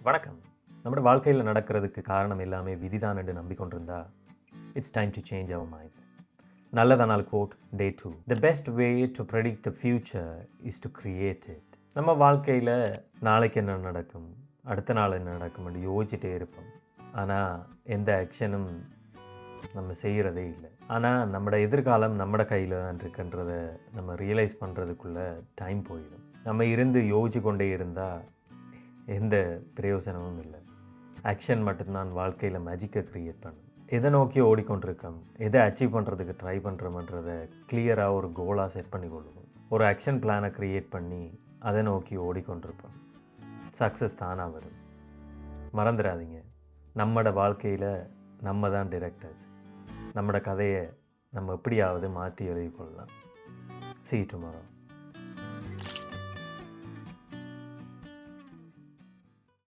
வணக்கம். நம்ம வாழ்க்கையில் நடக்கிறதுக்கு காரணம் எல்லாமே விதிதான் என்று நம்பிக்கொண்டிருந்தா it's time to change your mind. நல்லதனால் quote day 2. The best way to predict the future is to create it. நம்ம வாழ்க்கையில் நாளைக்கு என்ன நடக்கும், அடுத்த நாள் என்ன நடக்கும் என்று யோசிச்சுட்டே இருப்போம். ஆனால் எந்த ஆக்ஷனும் நம்ம செய்கிறதே இல்லை. ஆனால் நம்மளோட எதிர்காலம் நம்மளோட கையில் தான் இருக்குன்றதை நம்ம ரியலைஸ் பண்ணுறதுக்குள்ளே டைம் போயிடும். நம்ம இருந்து யோசிச்சு கொண்டே இருந்தால் எந்த பிரயோஜனமும் இல்லை. ஆக்ஷன் மட்டும்தான் வாழ்க்கையில் மேஜிக்கை க்ரியேட் பண்ணும். எதை நோக்கி ஓடிக்கொண்டிருக்கோம், எதை அச்சீவ் பண்ணுறதுக்கு ட்ரை பண்ணுறோம்ன்றதை கிளியராக ஒரு கோலாக செட் பண்ணி கொள்ளுவோம். ஒரு ஆக்ஷன் பிளானை க்ரியேட் பண்ணி அதை நோக்கி ஓடிக்கொண்டிருப்போம். சக்ஸஸ் தானாக வரும். மறந்துடாதீங்க, நம்மளோட வாழ்க்கையில் நம்ம தான் டிரெக்டர்ஸ். நம்மளோட கதையை நம்ம எப்படியாவது மாற்றி எழுதி கொள்ளலாம். See you tomorrow.